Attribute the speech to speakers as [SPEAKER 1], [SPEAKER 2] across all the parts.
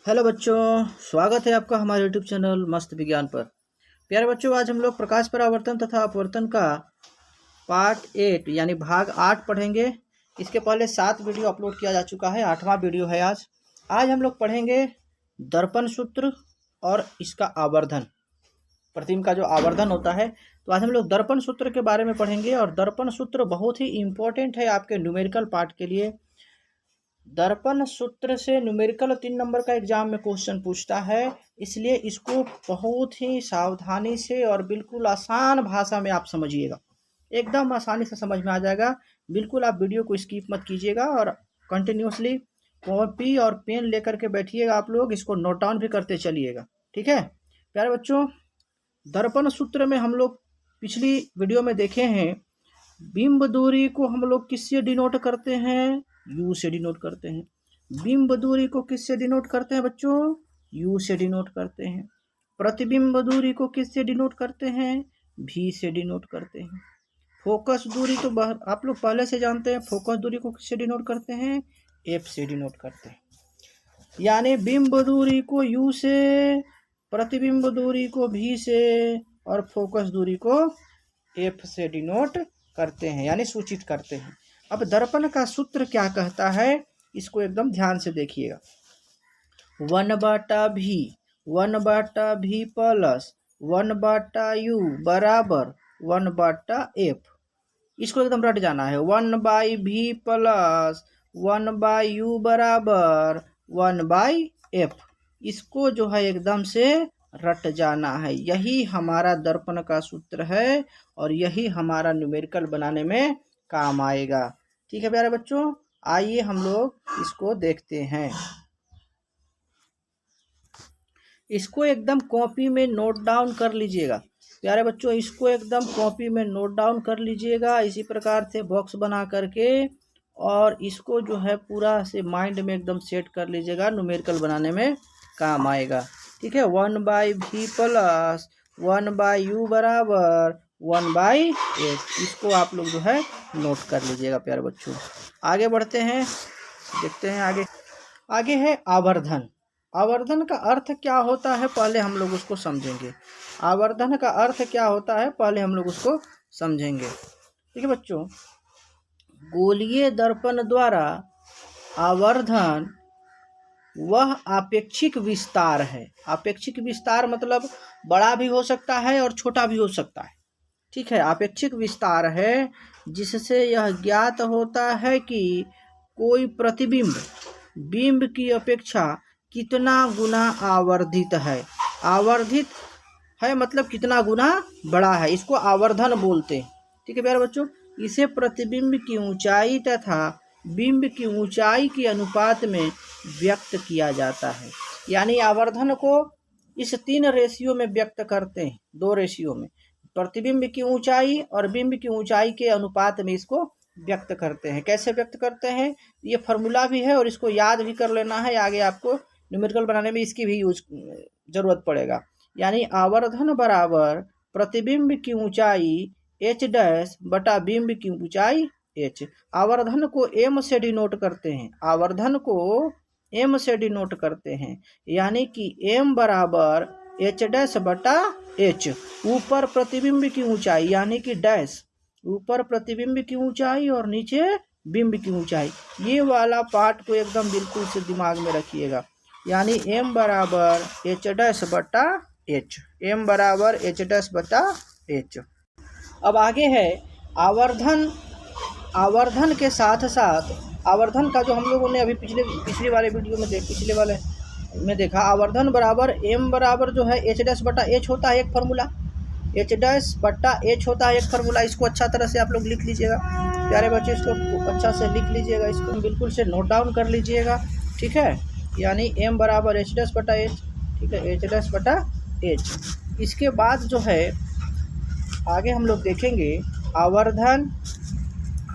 [SPEAKER 1] Hello बच्चों, स्वागत है आपका हमारे यूट्यूब चैनल मस्त विज्ञान पर। प्यारे बच्चों, आज हम लोग प्रकाश परावर्तन तथा अपवर्तन का पार्ट 8 यानी भाग 8 पढ़ेंगे। इसके पहले 7 वीडियो अपलोड किया जा चुका है, 8वां वीडियो है आज हम लोग पढ़ेंगे दर्पण सूत्र और इसका आवर्धन, प्रतिबिंब का जो आवर्धन होता है। तो आज हम लोग दर्पण सूत्र के बारे में पढ़ेंगे और दर्पण सूत्र बहुत ही इम्पोर्टेंट है आपके न्यूमेरिकल पार्ट के लिए। दर्पण सूत्र से न्यूमेरिकल 3 नंबर का एग्जाम में क्वेश्चन पूछता है, इसलिए इसको बहुत ही सावधानी से और बिल्कुल आसान भाषा में आप समझिएगा, एकदम आसानी से समझ में आ जाएगा। बिल्कुल आप वीडियो को स्किप मत कीजिएगा और कंटिन्यूसली कॉपी और पेन लेकर के बैठिएगा, आप लोग इसको नोट डाउन भी करते चलिएगा, ठीक है। प्यारे बच्चों, दर्पण सूत्र में हम लोग पिछली वीडियो में देखे हैं, बिंब दूरी को हम लोग किससे डिनोट करते हैं? यू से डिनोट करते हैं। बिंब दूरी को किससे डिनोट करते हैं बच्चों? यू से डिनोट करते हैं। प्रतिबिंब दूरी को किससे डिनोट करते हैं? भी से डिनोट करते हैं। फोकस दूरी तो आप लोग पहले से जानते हैं, फोकस दूरी को किससे डिनोट करते हैं? एफ से डिनोट करते हैं। यानी बिंब दूरी को यू से, प्रतिबिंब दूरी को भी से और फोकस दूरी को एफ से डिनोट करते हैं, यानी सूचित करते हैं। अब दर्पण का सूत्र क्या कहता है, इसको एकदम ध्यान से देखिएगा। 1/v प्लस 1/u बराबर 1/f। इसको एकदम रट जाना है। 1/v प्लस 1/u बराबर 1/f। इसको जो है एकदम से रट जाना है। यही हमारा दर्पण का सूत्र है और यही हमारा न्यूमेरिकल बनाने में काम आएगा, ठीक है प्यारे बच्चों। आइए हम लोग इसको देखते हैं। इसको एकदम कॉपी में नोट डाउन कर लीजिएगा प्यारे बच्चों, इसको एकदम कॉपी में नोट डाउन कर लीजिएगा इसी प्रकार से बॉक्स बना करके, और इसको जो है पूरा से माइंड में एकदम सेट कर लीजिएगा, न्यूमेरिकल बनाने में काम आएगा, ठीक है। 1/v प्लस 1/u बराबर 1/f। इसको आप लोग जो है नोट कर लीजिएगा प्यारे बच्चों। आगे बढ़ते हैं, देखते हैं आगे है आवर्धन। आवर्धन का अर्थ क्या होता है पहले हम लोग उसको समझेंगे। आवर्धन का अर्थ क्या होता है पहले हम लोग उसको समझेंगे, ठीक है बच्चों। गोलीय दर्पण द्वारा आवर्धन वह आपेक्षिक विस्तार है। आपेक्षिक विस्तार मतलब बड़ा भी हो सकता है और छोटा भी हो सकता है, ठीक है। आपेक्षिक विस्तार है जिससे यह ज्ञात होता है कि कोई प्रतिबिंब बिंब की अपेक्षा कितना गुना आवर्धित है। आवर्धित है मतलब कितना गुना बड़ा है, इसको आवर्धन बोलते हैं, ठीक है प्यारे बच्चों। इसे प्रतिबिंब की ऊंचाई तथा बिंब की ऊंचाई के अनुपात में व्यक्त किया जाता है। यानी आवर्धन को इस 3 रेशियो में व्यक्त करते हैं, 2 रेशियो में, प्रतिबिंब की ऊंचाई और बिंब की ऊंचाई के अनुपात में इसको व्यक्त करते हैं। कैसे व्यक्त करते हैं, ये फार्मूला भी है और इसको याद भी कर लेना है, आगे आपको न्यूमेरिकल बनाने में इसकी भी जरूरत पड़ेगा। यानी आवर्धन बराबर प्रतिबिंब की ऊंचाई h डैश बटा बिंब की ऊंचाई h। आवर्धन को m से डिनोट करते हैं, आवर्धन को m से डिनोट करते हैं, यानी कि m बराबर h डैश बटा h। ऊपर प्रतिबिंब की ऊंचाई यानी कि डैश, ऊपर प्रतिबिंब की ऊंचाई और नीचे बिंब की ऊंचाई। ये वाला पार्ट को एकदम बिल्कुल से दिमाग में रखिएगा। यानी m बराबर h डैश बटा h, m बराबर h डैश बटा h। अब आगे है आवर्धन। आवर्धन के साथ साथ आवर्धन का जो हम लोगों ने अभी पिछले वाले वीडियो में पिछले वाले में देखा, आवर्धन बराबर m बराबर जो है h डैश बटा h होता है एक फार्मूला, h डैश बटा h होता है एक फार्मूला। इसको अच्छा तरह से आप लोग लिख लीजिएगा प्यारे बच्चे, इसको अच्छा से लिख लीजिएगा, इसको बिल्कुल से नोट डाउन कर लीजिएगा, ठीक है। यानी m बराबर h डैश बटा h, ठीक है, h डैश बटा h। इसके बाद जो है आगे हम लोग देखेंगे आवर्धन,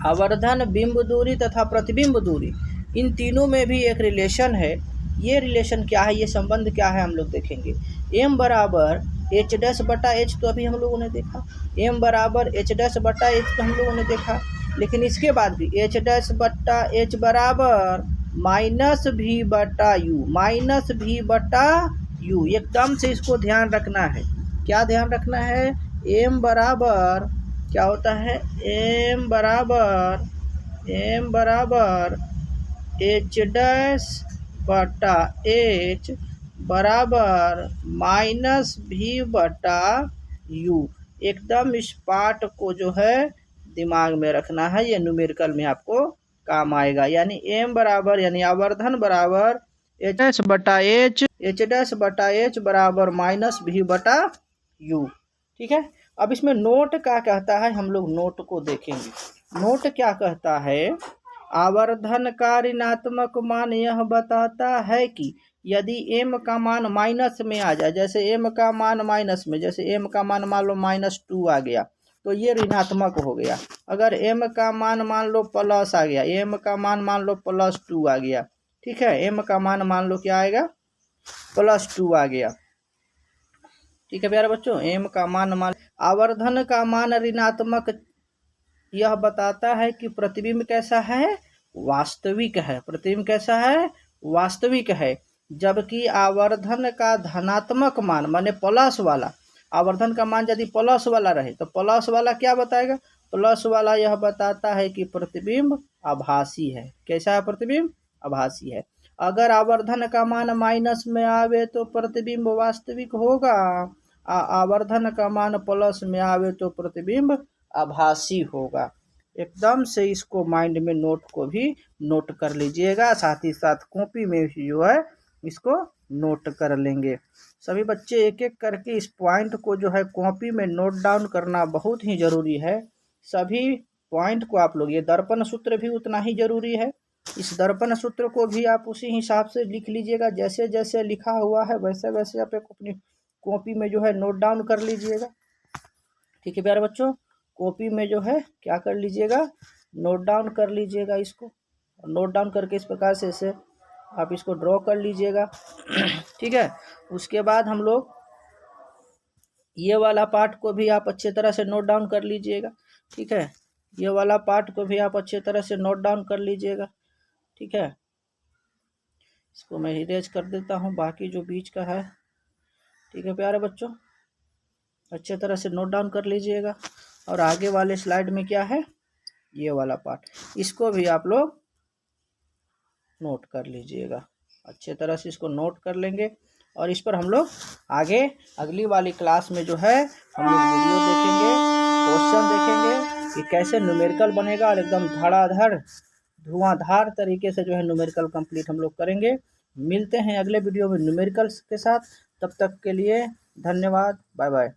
[SPEAKER 1] आवर्धन, बिंब दूरी तथा प्रतिबिंब दूरी, इन तीनों में भी एक रिलेशन है। ये रिलेशन क्या है, ये संबंध क्या है हम लोग देखेंगे। m बराबर h डैश बटा h तो अभी हम लोगों ने देखा, m बराबर h डैश बटा h तो हम लोगों ने देखा, लेकिन इसके बाद भी h डैश बटा h बराबर माइनस भी बटा यू, माइनस भी बटा यू। एकदम से इसको ध्यान रखना है। क्या ध्यान रखना है? एम बराबर क्या होता है? एम बराबर एच डैश बटा एच बराबर माइनस भी बटा यू। एकदम इस पार्ट को जो है दिमाग में रखना है, ये न्यूमेरिकल में आपको काम आएगा। यानी एम बराबर यानी आवर्धन बराबर एच डैश बटा एच बराबर माइनस भी बटा यू। ठीक है। अब इसमें नोट क्या कहता है, हम लोग नोट को देखेंगे। नोट क्या कहता है? आवर्धन का ऋणात्मक मान यह बताता है कि यदि m का मान माइनस में आ जाए, जैसे m का मान माइनस में, जैसे m का मान मान लो -2 आ गया तो ये ऋणात्मक हो गया। अगर m का मान मान लो प्लस आ गया, m का मान मान लो +2 आ गया, ठीक है, m का मान मान लो क्या आएगा? +2 आ गया। ठीक है प्यारे बच्चों, m का मान मान आवर्धन का मान ऋणात्मक यह बताता है कि प्रतिबिंब कैसा है? वास्तविक है। प्रतिबिंब कैसा है? वास्तविक है। जबकि आवर्धन का धनात्मक मान माने प्लस वाला, आवर्धन का मान यदि प्लस वाला रहे तो प्लस वाला क्या बताएगा? प्लस वाला यह बताता है कि प्रतिबिंब आभासी है। कैसा है प्रतिबिंब? आभासी है। अगर आवर्धन का मान माइनस में आवे तो प्रतिबिंब वास्तविक होगा, आवर्धन का मान प्लस में आवे तो प्रतिबिंब आभासी होगा। एकदम से इसको माइंड में नोट को भी नोट कर लीजिएगा, साथ ही साथ कॉपी में भी जो है इसको नोट कर लेंगे। सभी बच्चे एक एक करके इस पॉइंट को जो है कॉपी में नोट डाउन करना बहुत ही ज़रूरी है। सभी पॉइंट को आप लोग, ये दर्पण सूत्र भी उतना ही ज़रूरी है, इस दर्पण सूत्र को भी आप उसी हिसाब से लिख लीजिएगा। जैसे जैसे लिखा हुआ है वैसे वैसे आप अपनी कॉपी में जो है नोट डाउन कर लीजिएगा। ठीक है प्यारे बच्चों, कॉपी में जो है क्या कर लीजिएगा? नोट डाउन कर लीजिएगा इसको। नोट डाउन करके इस प्रकार से इसे आप इसको ड्रॉ कर लीजिएगा। ठीक है। उसके बाद हम लोग ये वाला पार्ट को भी आप अच्छे तरह से नोट डाउन कर लीजिएगा। ठीक है, ये वाला पार्ट को भी आप अच्छे तरह से नोट डाउन कर लीजिएगा। ठीक है, इसको मैं इरेज कर देता हूँ, बाकी जो बीच का है। ठीक है प्यारे बच्चों, अच्छे तरह से नोट डाउन कर लीजिएगा। और आगे वाले स्लाइड में क्या है? ये वाला पार्ट, इसको भी आप लोग नोट कर लीजिएगा। अच्छे तरह से इसको नोट कर लेंगे और इस पर हम लोग आगे अगली वाली क्लास में जो है हम लोग वीडियो देखेंगे, क्वेश्चन देखेंगे कि कैसे न्यूमेरिकल बनेगा और एकदम धड़ाधड़ धुआंधार तरीके से जो है न्यूमेरिकल कंप्लीट हम लोग करेंगे। मिलते हैं अगले वीडियो में न्यूमेरिकल्स के साथ। तब तक के लिए धन्यवाद, बाय बाय।